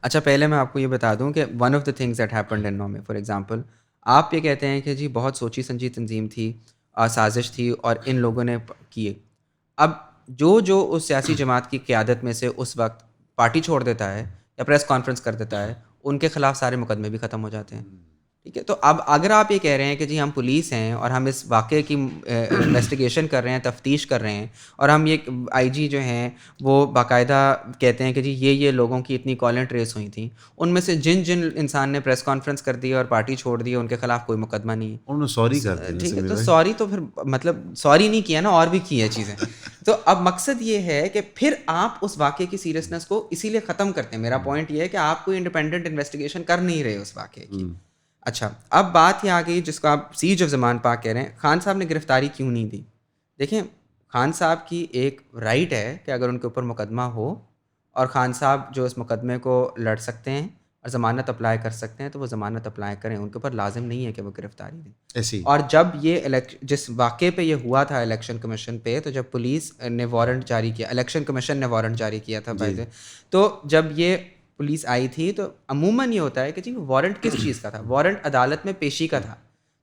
اچھا پہلے میں آپ کو یہ بتا دوں کہ one of the things that happened in نومے، فار ایگزامپل آپ یہ کہتے ہیں کہ جی بہت سوچی سمجھی تنظیم تھی، سازش تھی اور ان لوگوں نے کیے. اب جو اس سیاسی جماعت کی قیادت میں سے اس وقت پارٹی چھوڑ دیتا ہے یا پریس کانفرنس کر دیتا ہے، ان کے خلاف سارے مقدمے بھی ختم ہو جاتے ہیں. ٹھیک ہے، تو اب اگر آپ یہ کہہ رہے ہیں کہ جی ہم پولیس ہیں اور ہم اس واقعے کی انویسٹیگیشن کر رہے ہیں، تفتیش کر رہے ہیں، اور ہم یہ آئی جی جو ہیں وہ باقاعدہ کہتے ہیں کہ جی یہ لوگوں کی اتنی کالیں ٹریس ہوئی تھیں، ان میں سے جن انسان نے پریس کانفرنس کر دی اور پارٹی چھوڑ دی ان کے خلاف کوئی مقدمہ نہیں ہے. انہوں نے سوری کر دی نا ٹھیک ہے، سمیع تو بھائی. سوری تو پھر مطلب سوری نہیں کیا نا، اور بھی کی ہے چیزیں. تو اب مقصد یہ ہے کہ پھر آپ اس واقعے کی سیریسنس کو اسی لیے ختم کرتے ہیں. میرا پوائنٹ یہ ہے کہ آپ کوئی انڈیپینڈنٹ انویسٹیگیشن کر نہیں رہے اس واقعے کی. اچھا اب بات یہ آ گئی جس کو آپ سیج آف زمان پاک کہہ رہے ہیں، خان صاحب نے گرفتاری کیوں نہیں دی؟ دیکھیں خان صاحب کی ایک رائٹ ہے کہ اگر ان کے اوپر مقدمہ ہو اور خان صاحب جو اس مقدمے کو لڑ سکتے ہیں اور ضمانت اپلائی کر سکتے ہیں تو وہ ضمانت اپلائی کریں، ان کے اوپر لازم نہیں ہے کہ وہ گرفتاری دیں. ایسی اور جب یہ جس واقعے پہ یہ ہوا تھا الیکشن کمیشن پہ، تو جب پولیس نے وارنٹ جاری کیا، الیکشن کمیشن نے وارنٹ جاری کیا تھا بائی دے، تو جب یہ پولیس آئی تھی تو عموماً یہ ہوتا ہے کہ جی وارنٹ کس چیز کا تھا؟ وارنٹ عدالت میں پیشی کا تھا.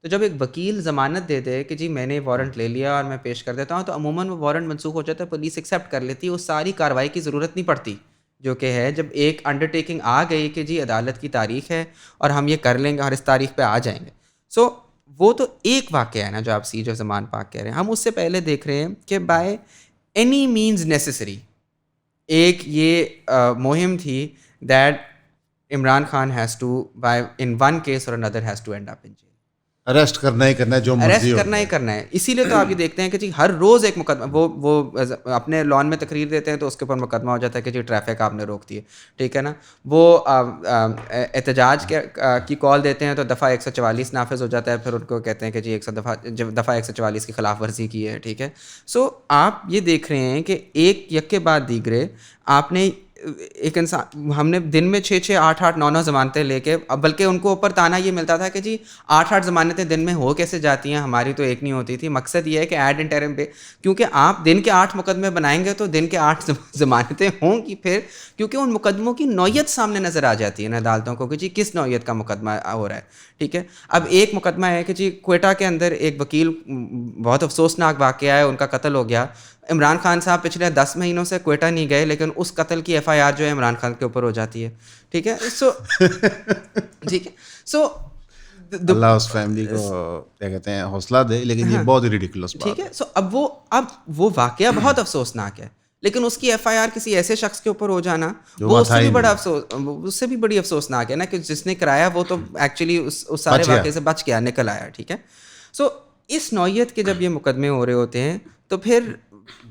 تو جب ایک وکیل ضمانت دے دے کہ جی میں نے وارنٹ لے لیا اور میں پیش کر دیتا ہوں، تو عموماً وہ وارنٹ منسوخ ہو جاتا ہے، پولیس ایکسیپٹ کر لیتی ہے، اس ساری کارروائی کی ضرورت نہیں پڑتی جو کہ ہے جب ایک انڈرٹیکنگ آ گئی کہ جی عدالت کی تاریخ ہے اور ہم یہ کر لیں گے اور اس تاریخ پہ آ جائیں گے. سو وہ تو ایک واقعہ ہے نا جو آپ سیج آف زمان پاک کہہ رہے ہیں. ہم اس سے پہلے دیکھ رہے ہیں کہ بائی اینی مینز نیسیسری ایک یہ مہم تھی that Imran Khan has to buy in one case اور اندر has to end up in jail. Arrest کرنا ہی کرنا ہے، جو مرضی اریسٹ ہو کرنا ہی جائے. کرنا ہے. اسی لیے تو آپ یہ دیکھتے ہیں کہ جی ہر روز ایک مقدمہ، وہ اپنے لان میں تقریر دیتے ہیں تو اس کے اوپر مقدمہ ہو جاتا ہے کہ جی ٹریفک آپ نے روک دی ہے. ٹھیک ہے نا، وہ احتجاج کی کال دیتے ہیں تو دفعہ 144 نافذ ہو جاتا ہے، پھر ان کو کہتے ہیں کہ جی دفعہ 144 کی خلاف ورزی کی ہے. ٹھیک ہے، سو آپ یہ دیکھ رہے ہیں کہ ایک یک کے بعد دیگرے آپ نے ایک انسان، ہم نے دن میں 6 8 9 ضمانتیں لے کے، بلکہ ان کو اوپر تانا یہ ملتا تھا کہ جی 8 ضمانتیں دن میں ہو کیسے جاتی ہیں، ہماری تو ایک نہیں ہوتی تھی. مقصد یہ ہے کہ ایڈ انٹرم پہ، کیونکہ آپ دن کے 8 مقدمے بنائیں گے تو دن کے 8 ضمانتیں ہوں گی پھر، کیونکہ ان مقدموں کی نوعیت سامنے نظر آ جاتی ہے نا عدالتوں کو کہ جی کس نوعیت کا مقدمہ ہو رہا ہے. ٹھیک ہے، اب ایک مقدمہ ہے کہ جی کوئٹہ کے اندر ایک وکیل، بہت افسوسناک واقعہ ہے، ان کا قتل ہو گیا. عمران خان صاحب پچھلے 10 مہینوں سے کوئٹہ نہیں گئے، لیکن اس قتل کی ایف آئی آر جو ہے عمران خان کے اوپر ہو جاتی ہے. ٹھیک ہے، سو ٹھیک ہے، سو اللہ اس فیملی کو کیا کہتے ہیں حوصلہ دے، لیکن یہ بہت ہی ریڈیکولس ٹھیک بات ہے. ہے. سو اب وہ واقعہ بہت افسوسناک ہے، لیکن اس کی ایف آئی آر کسی ایسے شخص کے اوپر ہو جانا جو وہ وہاں اس تھا سے بھی ہی بڑا نہیں، افسوس، اس سے بھی بڑی افسوسناک ہے نا کہ جس نے کرایا وہ تو ایکچولی اس سارے بچ گیا. واقعے سے بچ گیا، نکل آیا. ٹھیک ہے، سو اس نوعیت کے جب یہ مقدمے ہو رہے ہوتے ہیں تو پھر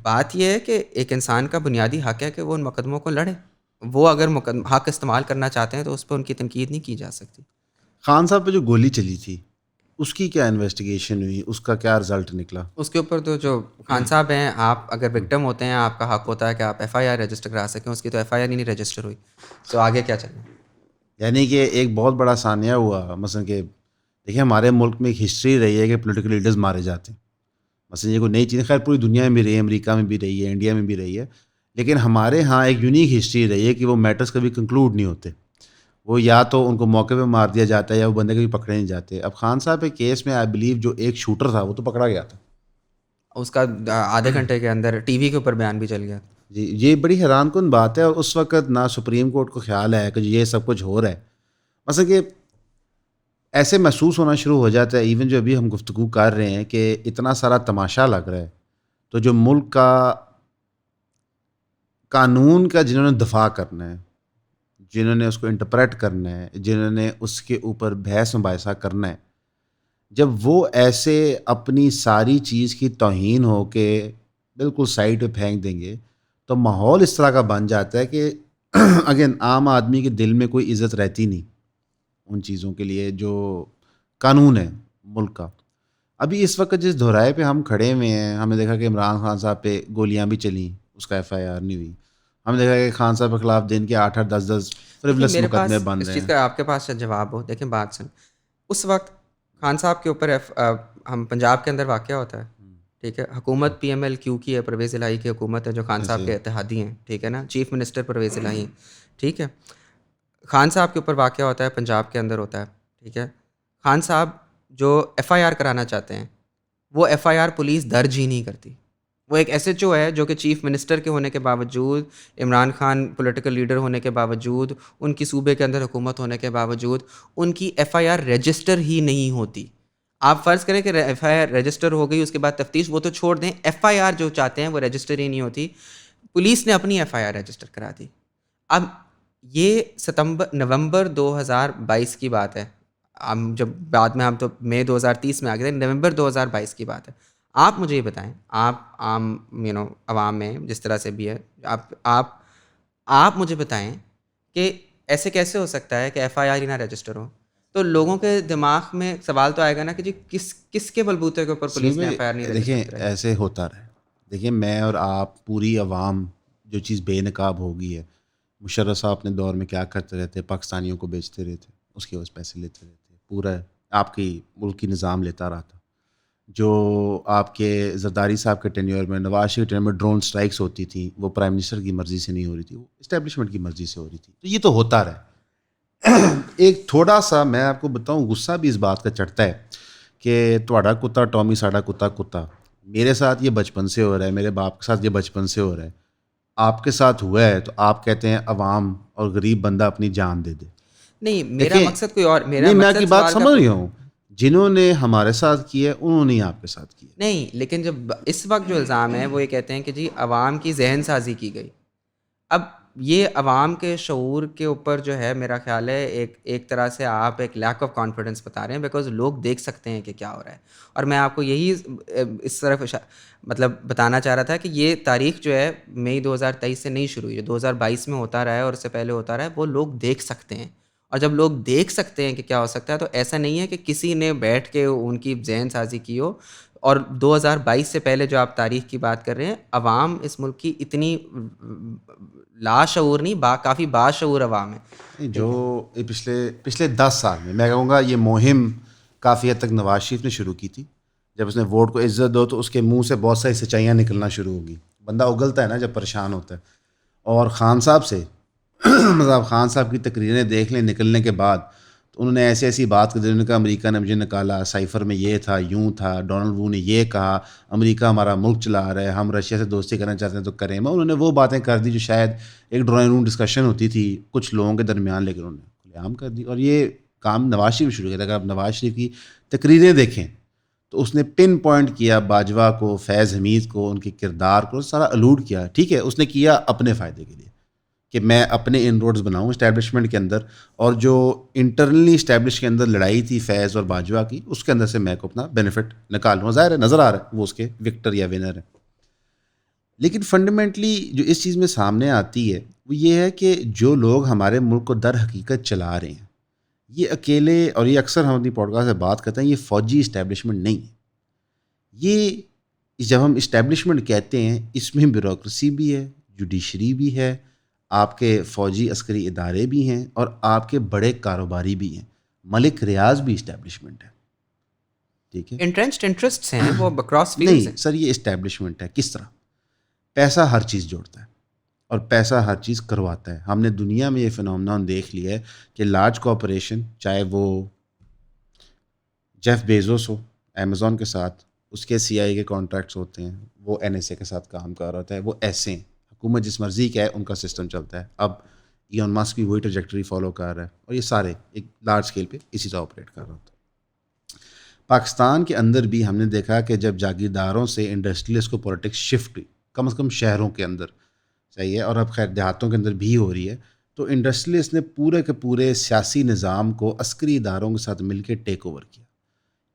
بات یہ ہے کہ ایک انسان کا بنیادی حق ہے کہ وہ ان مقدموں کو لڑے. وہ اگر حق استعمال کرنا چاہتے ہیں تو اس پہ ان کی تنقید نہیں کی جا سکتی. خان صاحب پہ جو گولی چلی تھی اس کی کیا انویسٹیگیشن ہوئی، اس کا کیا رزلٹ نکلا؟ اس کے اوپر تو جو خان صاحب ہیں، آپ اگر وکٹم ہوتے ہیں آپ کا حق ہوتا ہے کہ آپ ایف آئی آر رجسٹر کرا سکیں. اس کی تو ایف آئی آر ہی نہیں رجسٹر ہوئی. سو آگے کیا چلیں؟ یعنی کہ ایک بہت بڑا ثانیہ ہوا، مثلا کہ دیکھیں ہمارے ملک میں ایک ہسٹری رہی ہے کہ پولیٹیکل لیڈرز مارے جاتے ہیں. مثلا یہ کوئی نئی چیز، خیر پوری دنیا میں بھی رہی ہے، امریکہ میں بھی رہی ہے، انڈیا میں بھی رہی ہے، لیکن ہمارے ہاں ایک یونیک ہسٹری رہی ہے کہ وہ میٹرز کبھی کنکلوڈ نہیں ہوتے. وہ یا تو ان کو موقع پہ مار دیا جاتا ہے یا وہ بندے کبھی پکڑے نہیں جاتے. اب خان صاحب کے کیس میں آئی بلیو جو ایک شوٹر تھا وہ تو پکڑا گیا تھا. اس کا آدھے گھنٹے کے اندر ٹی وی کے اوپر بیان بھی چل گیا. جی، یہ بڑی حیران کن بات ہے. اور اس وقت نہ سپریم کورٹ کو خیال ہے کہ یہ سب کچھ ہو رہا ہے. مثلا کہ ایسے محسوس ہونا شروع ہو جاتا ہے ایون جو ابھی ہم گفتگو کر رہے ہیں کہ اتنا سارا تماشا لگ رہا ہے، تو جو ملک کا قانون کا جنہوں نے دفاع کرنا ہے، جنہوں نے اس کو انٹرپریٹ کرنا ہے، جنہوں نے اس کے اوپر بحث مباحثہ کرنا ہے، جب وہ ایسے اپنی ساری چیز کی توہین ہو کے بالکل سائڈ پہ پھینک دیں گے تو ماحول اس طرح کا بن جاتا ہے کہ اگین عام آدمی کے دل میں کوئی عزت رہتی نہیں ان چیزوں کے لیے جو قانون ہے ملک کا. ابھی اس وقت جس دہرائے پہ ہم کھڑے ہوئے ہیں، ہم نے دیکھا کہ عمران خان صاحب پہ گولیاں بھی چلیں، اس کا ایف آئی آر نہیں ہوئی. ہم نے دیکھا کہ خان صاحب کے خلاف دن کے 8 8 10 10 دیکھیں فریولس میرے مقدمے پاس بن اس رہے چیز ہیں. کا آپ کے پاس جواب ہو. دیکھیں بات سن، اس وقت خان صاحب کے اوپر ہم پنجاب کے اندر واقعہ ہوتا ہے. ٹھیک ہے، حکومت پی ایم ایل کیو کی ہے، پرویز الہی کی حکومت ہے جو خان صاحب کے اتحادی ہیں. ٹھیک ہے نا، چیف منسٹر پرویز الہی ہیں. ٹھیک ہے، خان صاحب کے اوپر واقعہ ہوتا ہے، پنجاب کے اندر ہوتا ہے، ٹھیک ہے. خان صاحب جو ایف آئی آر کرانا چاہتے ہیں، وہ ایف آئی آر پولیس درج ہی نہیں کرتی. وہ ایک ایس ایچ او ہے جو کہ چیف منسٹر کے ہونے کے باوجود، عمران خان پولیٹیکل لیڈر ہونے کے باوجود، ان کی صوبے کے اندر حکومت ہونے کے باوجود ان کی ایف آئی آر رجسٹر ہی نہیں ہوتی. آپ فرض کریں کہ ایف آئی آر رجسٹر ہو گئی، اس کے بعد تفتیش وہ تو چھوڑ دیں، ایف آئی آر جو چاہتے ہیں وہ رجسٹر ہی نہیں ہوتی. پولیس نے اپنی ایف آئی آر رجسٹر کرا دی. اب یہ نومبر 2022 کی بات ہے. ہم جب بعد میں ہم تو مئی 2030 میں آ گئے تھے، نومبر 2022 کی بات ہے. آپ مجھے یہ بتائیں، آپ عام عوام میں جس طرح سے بھی ہے، آپ مجھے بتائیں کہ ایسے کیسے ہو سکتا ہے کہ ایف آئی آر ہی نہ رجسٹر ہو؟ تو لوگوں کے دماغ میں سوال تو آئے گا نا کہ جی کس کے بلبوتے کے اوپر پولیس نے ایف آئی آر نہیں رجسٹر دیکھیں کرائی؟ ایسے ہوتا رہے. دیکھیں میں اور آپ پوری عوام جو چیز بے نقاب ہو گئی ہے، مشرف صاحب اپنے دور میں کیا کرتے رہتے، پاکستانیوں کو بیچتے رہتے، اس کے وجہ پیسے لیتے رہتے، پورا آپ کی ملک کی نظام لیتا رہا تھا. جو آپ کے زرداری صاحب کے ٹینیور میں، نواز شریف کے ٹینیور میں ڈرون سٹرائکس ہوتی تھیں، وہ پرائم منسٹر کی مرضی سے نہیں ہو رہی تھی، وہ اسٹیبلشمنٹ کی مرضی سے ہو رہی تھی. تو یہ تو ہوتا رہا. ایک تھوڑا سا میں آپ کو بتاؤں، غصہ بھی اس بات کا چڑھتا ہے کہ تھوڑا کتا ٹامی ساڑا کتا کتا. میرے ساتھ یہ بچپن سے ہو رہا ہے، میرے باپ کے ساتھ یہ بچپن سے ہو رہا ہے، آپ کے ساتھ ہوا ہے، تو آپ کہتے ہیں عوام اور غریب بندہ اپنی جان دے دے. نہیں، میرا دیکھیں مقصد کوئی اور، میرا نہیں، میں آپ کی مقصد بات سوال کا سمجھ رہا ہوں. جنہوں نے ہمارے ساتھ کیا انہوں نے آپ کے ساتھ کیا. نہیں، لیکن جب اس وقت جو الزام ہے وہ یہ کہتے ہیں کہ جی عوام کی ذہن سازی کی گئی. اب یہ عوام کے شعور کے اوپر جو ہے، میرا خیال ہے ایک طرح سے آپ ایک لیک آف کانفیڈنس بتا رہے ہیں، بیکاز لوگ دیکھ سکتے ہیں کہ کیا ہو رہا ہے. اور میں آپ کو یہی اس طرف مطلب بتانا چاہ رہا تھا کہ یہ تاریخ جو ہے مئی 2023 سے نہیں شروع ہوئی، جو 2022 میں ہوتا رہا ہے اور اس سے پہلے ہوتا رہا ہے، وہ لوگ دیکھ سکتے ہیں. اور جب لوگ دیکھ سکتے ہیں کہ کیا ہو سکتا ہے، تو ایسا نہیں ہے کہ کسی نے بیٹھ کے ان کی ذہن سازی کی ہو. اور 2022 سے پہلے جو آپ تاریخ کی بات کر رہے ہیں، عوام اس ملک کی اتنی لاشعور نہیں، کافی باشعور عوام ہے. جو پچھلے 10 سال میں کہوں گا یہ مہم کافی حد تک نواز شریف نے شروع کی تھی. جب اس نے ووٹ کو عزت دو تو اس کے منہ سے بہت ساری سچائیاں نکلنا شروع ہوگی. بندہ اگلتا ہے نا جب پریشان ہوتا ہے. اور خان صاحب سے مطلب خان صاحب کی تقریریں دیکھ لیں نکلنے کے بعد، تو انہوں نے ایسی بات کر دی. انہوں نے کہا امریکہ نے مجھے نکالا، سائفر میں یہ تھا، یوں تھا، ڈونلڈ وو نے یہ کہا، امریکہ ہمارا ملک چلا رہا ہے، ہم رشیا سے دوستی کرنا چاہتے ہیں تو کریں. انہوں نے وہ باتیں کر دی جو شاید ایک ڈرائنگ روم ڈسکشن ہوتی تھی کچھ لوگوں کے درمیان، لیکن انہوں نے کھلے عام کر دی. اور یہ کام نواز شریف شروع کیا تھا. اگر آپ نواز شریف کی تقریریں دیکھیں تو اس نے پن پوائنٹ کیا باجوہ کو، فیض حمید کو، ان کے کردار کو سارا الوڈ کیا. ٹھیک ہے، اس نے کیا اپنے فائدے کے لیے کہ میں اپنے ان روڈز بناؤں اسٹیبلشمنٹ کے اندر، اور جو انٹرنلی اسٹیبلش کے اندر لڑائی تھی فیض اور باجوہ کی، اس کے اندر سے میں کو اپنا بینیفٹ نکالوں. ظاہر ہے نظر آ رہا ہے وہ اس کے وکٹر یا ونر ہے. لیکن فنڈامنٹلی جو اس چیز میں سامنے آتی ہے وہ یہ ہے کہ جو لوگ ہمارے ملک کو در حقیقت چلا رہے ہیں، یہ اکیلے، اور یہ اکثر ہم اپنی پوڈ کاسٹ سے بات کرتے ہیں، یہ فوجی اسٹیبلشمنٹ نہیں ہے. یہ جب ہم اسٹیبلشمنٹ کہتے ہیں، اس میں بیوروکریسی بھی ہے، جوڈیشری بھی ہے، آپ کے فوجی عسکری ادارے بھی ہیں، اور آپ کے بڑے کاروباری بھی ہیں. ملک ریاض بھی اسٹیبلشمنٹ ہے. ٹھیک ہے، انٹرنسڈ انٹرسٹس ہیں، وہ اکراس فیلڈز ہیں. نہیں سر، یہ اسٹیبلشمنٹ ہے. کس طرح؟ پیسہ ہر چیز جوڑتا ہے اور پیسہ ہر چیز کرواتا ہے. ہم نے دنیا میں یہ فنومنون دیکھ لیا ہے کہ لارج کوآپریشن، چاہے وہ جیف بیزوس ہو امیزون کے ساتھ، اس کے سی آئی کے کانٹریکٹس ہوتے ہیں، وہ این ایس اے کے ساتھ کام کر رہا ہوتا ہے، وہ ایسے ہیں. حکومت جس مرضی کا ہے ان کا سسٹم چلتا ہے. اب ایون ماسک بھی وہی ٹریجیکٹری فالو کر رہا ہے، اور یہ سارے ایک لارج اسکیل پہ اسی طرح آپریٹ کر رہا ہوتا ہے. پاکستان کے اندر بھی ہم نے دیکھا کہ جب جاگیرداروں سے انڈسٹریلسٹ کو پولیٹکس شفٹ ہوئی، کم از کم شہروں کے اندر صحیح ہے، اور اب خیر دیہاتوں کے اندر بھی ہو رہی ہے، تو انڈسٹریلسٹ نے پورے کے پورے سیاسی نظام کو عسکری اداروں کے ساتھ مل کے ٹیک اوور کیا.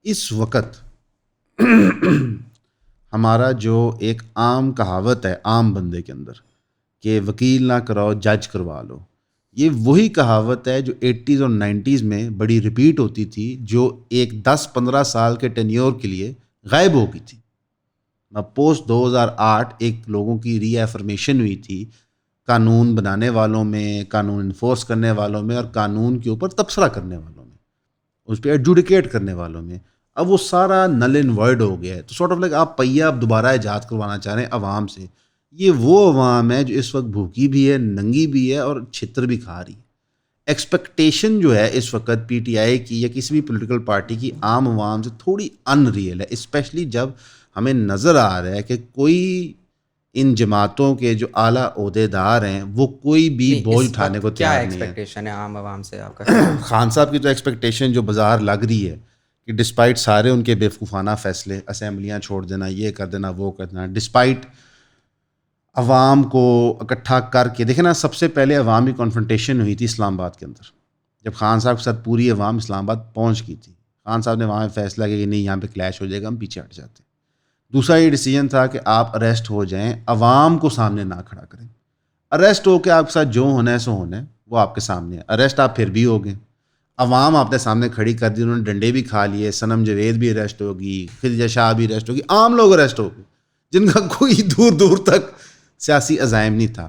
اس وقت ہمارا جو ایک عام کہاوت ہے عام بندے کے اندر کہ وکیل نہ کراؤ جج کروا لو، یہ وہی کہاوت ہے جو 80s اور 90s میں بڑی ریپیٹ ہوتی تھی، جو ایک 10-15 سال کے ٹینیور کے لیے غائب ہو گئی تھی. پوسٹ 2008 ایک لوگوں کی ری ایفرمیشن ہوئی تھی قانون بنانے والوں میں، قانون انفورس کرنے والوں میں، اور قانون کے اوپر تبصرہ کرنے والوں میں، اس پہ ایڈجوڈیکیٹ کرنے والوں میں. اب وہ سارا نل اینڈ وائڈ ہو گیا ہے. تو سارٹ آف لائک آپ پہیہ اب دوبارہ ایجاد کروانا چاہ رہے ہیں عوام سے. یہ وہ عوام ہے جو اس وقت بھوکی بھی ہے، ننگی بھی ہے، اور چھتر بھی کھا رہی ہے. ایکسپیکٹیشن جو ہے اس وقت پی ٹی آئی کی یا کسی بھی پولیٹیکل پارٹی کی عام عوام سے تھوڑی ان ریئل ہے، اسپیشلی جب ہمیں نظر آ رہا ہے کہ کوئی ان جماعتوں کے جو اعلیٰ عہدیدار ہیں وہ کوئی بھی نہیں، بوجھ اس اٹھانے کو وقت کیا تیار نہیں ہے. ایکسپیکٹیشن ہے عام عوام سے آپ کا؟ خان صاحب کی تو ایکسپیکٹیشن جو بازار لگ رہی ہے کہ ڈسپائٹ سارے ان کے بیوقوفانہ فیصلے، اسمبلیاں چھوڑ دینا، یہ کر دینا، وہ کر دینا، ڈسپائٹ عوام کو اکٹھا کر کے دیکھیں نا. سب سے پہلے عوامی کنفرنٹیشن ہوئی تھی اسلام آباد کے اندر، جب خان صاحب کے ساتھ پوری عوام اسلام آباد پہنچ گئی تھی. خان صاحب نے وہاں فیصلہ کیا کہ نہیں، یہاں پہ کلیش ہو جائے گا، ہم پیچھے ہٹ جاتے ہیں. دوسرا یہ ڈیسیجن تھا کہ آپ اریسٹ ہو جائیں، عوام کو سامنے نہ کھڑا کریں. اریسٹ ہو کے آپ کے ساتھ جو ہونا ہے سو ہونا ہے، وہ آپ کے سامنے ہے. اریسٹ آپ پھر بھی ہو گئے، عوام آپ نے سامنے کھڑی کر دی، انہوں نے ڈنڈے بھی کھا لیے، صنم جوید بھی اریسٹ ہوگی، خدیجہ شاہ بھی اریسٹ ہوگی، عام لوگ اریسٹ ہو گئے جن کا کوئی دور دور تک سیاسی عزائم نہیں تھا.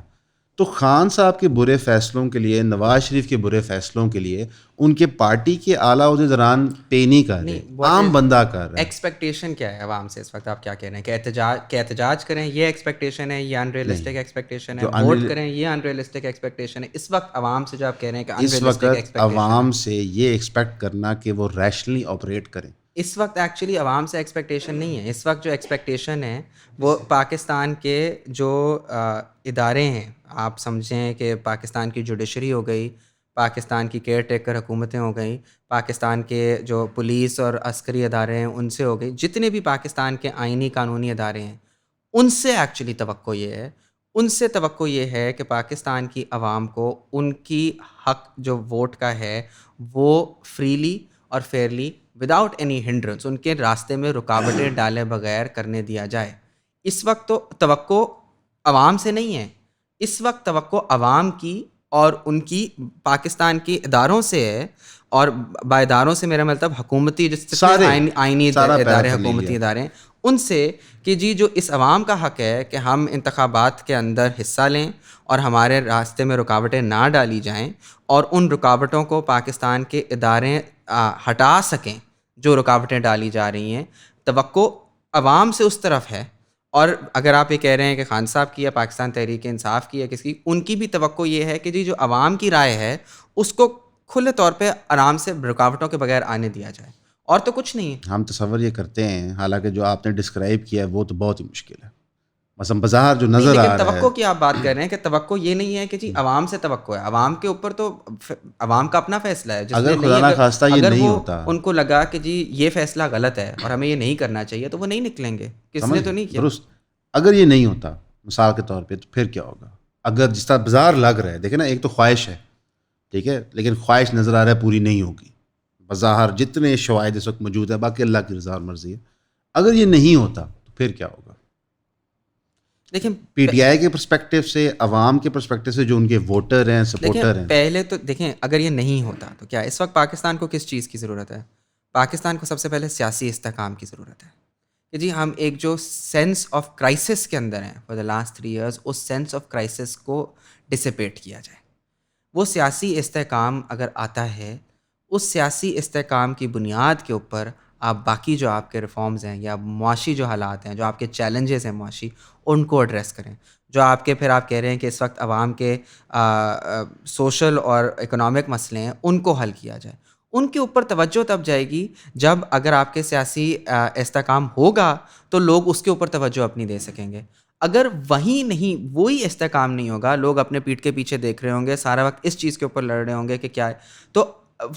تو خان صاحب کے برے فیصلوں کے لیے، نواز شریف کے برے فیصلوں کے لیے ان کے پارٹی کے اعلیٰ عہدیداران پے نہیں کر رہے، عام بندہ کر رہا ہے. ایکسپیکٹیشن کیا ہے عوام سے اس وقت؟ آپ کیا کہہ رہے ہیں کہ احتجاج کریں یہ ایکسپیکٹیشن ہے، یہ ان ریئلسٹک ایکسپیکٹیشن ہے؟ ووٹ کریں یہ ان ریئلسٹک ایکسپیکٹیشن ہے اس وقت عوام سے؟ جو آپ کہہ رہے ہیں کہ ان اس ریئلسٹک وقت ایکسپیکٹیشن عوام سے یہ ایکسپیکٹ کرنا کہ وہ ریشنلی آپریٹ کریں، اس وقت ایکچولی عوام سے ایکسپیکٹیشن نہیں ہے. اس وقت جو ایکسپیکٹیشن ہے وہ پاکستان کے جو ادارے ہیں، آپ سمجھیں کہ پاکستان کی جوڈیشری ہو گئی، پاکستان کی کیئر ٹیکر حکومتیں ہو گئیں، پاکستان کے جو پولیس اور عسکری ادارے ہیں ان سے ہو گئی، جتنے بھی پاکستان کے آئینی قانونی ادارے ہیں ان سے ایکچولی توقع یہ ہے، ان سے توقع یہ ہے کہ پاکستان کی عوام کو ان کی حق جو ووٹ کا ہے وہ فریلی اور فیئرلی وداؤٹ اینی ہنڈرنس، ان کے راستے میں رکاوٹیں ڈالے بغیر کرنے دیا جائے. اس وقت تو توقع عوام سے نہیں ہے، اس وقت توقع عوام کی اور ان کی پاکستان کے اداروں سے ہے. اور با اداروں سے میرا مطلب حکومتی آئینی ادارے، حکومتی ادارے ہیں، ان سے کہ جی جو اس عوام کا حق ہے کہ ہم انتخابات کے اندر حصہ لیں اور ہمارے راستے میں رکاوٹیں نہ ڈالی جائیں، اور ان رکاوٹوں کو پاکستان کے ادارے ہٹا سکیں جو رکاوٹیں ڈالی جا رہی ہیں. توقع عوام سے اس طرف ہے. اور اگر آپ یہ کہہ رہے ہیں کہ خان صاحب کی یا پاکستان تحریک انصاف کی یا کسی کی، ان کی بھی توقع یہ ہے کہ جی جو عوام کی رائے ہے اس کو کھلے طور پہ آرام سے رکاوٹوں کے بغیر آنے دیا جائے، اور تو کچھ نہیں ہے. ہم تصور یہ کرتے ہیں، حالانکہ جو آپ نے ڈسکرائب کیا ہے وہ تو بہت ہی مشکل ہے. مثلا بظاہر جو نظر آ رہا ہے، لیکن توقع کی آپ بات کر رہے ہیں کہ توقع یہ نہیں ہے کہ جی عوام سے توقع ہے. عوام کے اوپر تو عوام کا اپنا فیصلہ ہے. جس اگر نے خدا نخواستہ یہ اگر نہیں وہ ہوتا، ان کو لگا کہ جی یہ فیصلہ غلط ہے اور ہمیں یہ نہیں کرنا چاہیے تو وہ نہیں نکلیں گے. کس نے تو نہیں کیا. درست. اگر یہ نہیں ہوتا مثال کے طور پہ تو پھر کیا ہوگا؟ اگر جس طرح بازار لگ رہا ہے، دیکھیں نا، ایک تو خواہش ہے، ٹھیک ہے، لیکن خواہش نظر آ رہا ہے پوری نہیں ہوگی. بظاہر جتنے شواہد اس وقت موجود ہے، باقی اللہ کی رضا اور مرضی ہے. اگر یہ نہیں ہوتا تو پھر کیا ہوگا؟ دیکھیں پی ٹی آئی کے پرسپیکٹیو سے، عوام کے پرسپیکٹیو سے، جو ان کے ووٹر ہیں، سپورٹر ہیں، پہلے تو دیکھیں اگر یہ نہیں ہوتا تو کیا اس وقت پاکستان کو کس چیز کی ضرورت ہے؟ پاکستان کو سب سے پہلے سیاسی استحکام کی ضرورت ہے کہ جی ہم ایک جو سینس آف کرائسس کے اندر ہیں فار دا لاسٹ 3 ایئرس، اس سینس آف کرائسس کو ڈسپیٹ کیا جائے. وہ سیاسی استحکام اگر آتا ہے، اس سیاسی استحکام کی بنیاد کے اوپر آپ باقی جو آپ کے ریفارمز ہیں یا معاشی جو حالات ہیں، جو آپ کے چیلنجز ہیں معاشی، ان کو ایڈریس کریں. جو آپ کے پھر آپ کہہ رہے ہیں کہ اس وقت عوام کے سوشل اور اکنامک مسئلے ہیں ان کو حل کیا جائے. ان کے اوپر توجہ تب جائے گی جب اگر آپ کے سیاسی استحکام ہوگا تو لوگ اس کے اوپر توجہ اپنی دے سکیں گے. اگر وہی استحکام نہیں ہوگا، لوگ اپنے پیٹھ کے پیچھے دیکھ رہے ہوں گے، سارا وقت اس چیز کے اوپر لڑ رہے ہوں گے کہ کیا ہے،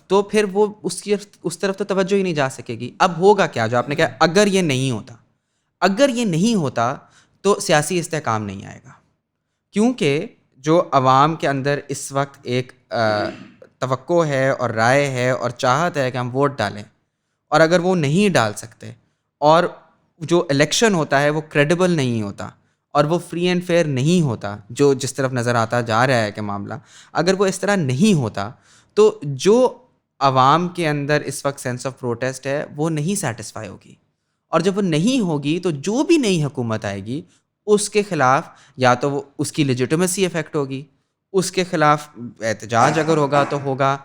تو پھر وہ اس طرف تو توجہ ہی نہیں جا سکے گی. اب ہوگا کیا جو آپ نے کہا، اگر یہ نہیں ہوتا تو سیاسی استحکام نہیں آئے گا. کیونکہ جو عوام کے اندر اس وقت ایک توقع ہے اور رائے ہے اور چاہت ہے کہ ہم ووٹ ڈالیں، اور اگر وہ نہیں ڈال سکتے اور جو الیکشن ہوتا ہے وہ کریڈیبل نہیں ہوتا اور وہ فری اینڈ فیئر نہیں ہوتا، جو جس طرف نظر آتا جا رہا ہے کہ معاملہ اگر وہ اس طرح نہیں ہوتا تو جو عوام کے اندر اس وقت سینس آف پروٹیسٹ ہے وہ نہیں سیٹسفائی ہوگی. اور جب وہ نہیں ہوگی تو جو بھی نئی حکومت آئے گی اس کے خلاف یا تو وہ اس کی لیجیٹمیسی افیکٹ ہوگی، اس کے خلاف احتجاج اگر ہوگا تو ہوگا،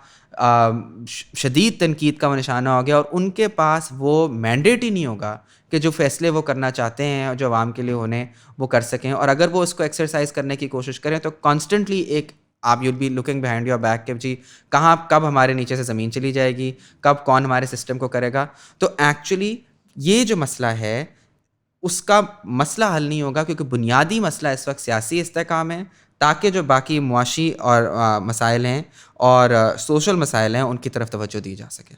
شدید تنقید کا وہ نشانہ ہو گیا، اور ان کے پاس وہ مینڈیٹ ہی نہیں ہوگا کہ جو فیصلے وہ کرنا چاہتے ہیں اور جو عوام کے لیے ہونے وہ کر سکیں. اور اگر وہ اس کو ایکسرسائز کرنے کی کوشش کریں تو کانسٹنٹلی ایک آپ you be looking behind your back کہ جی کہاں کب ہمارے نیچے سے زمین چلی جائے گی, کب کون ہمارے سسٹم کو کرے گا. تو ایکچولی یہ جو مسئلہ ہے اس کا مسئلہ حل نہیں ہوگا, کیونکہ بنیادی مسئلہ اس وقت سیاسی استحکام ہے, تاکہ جو باقی معاشی اور مسائل ہیں اور سوشل مسائل ہیں ان کی طرف توجہ دی جا سکے.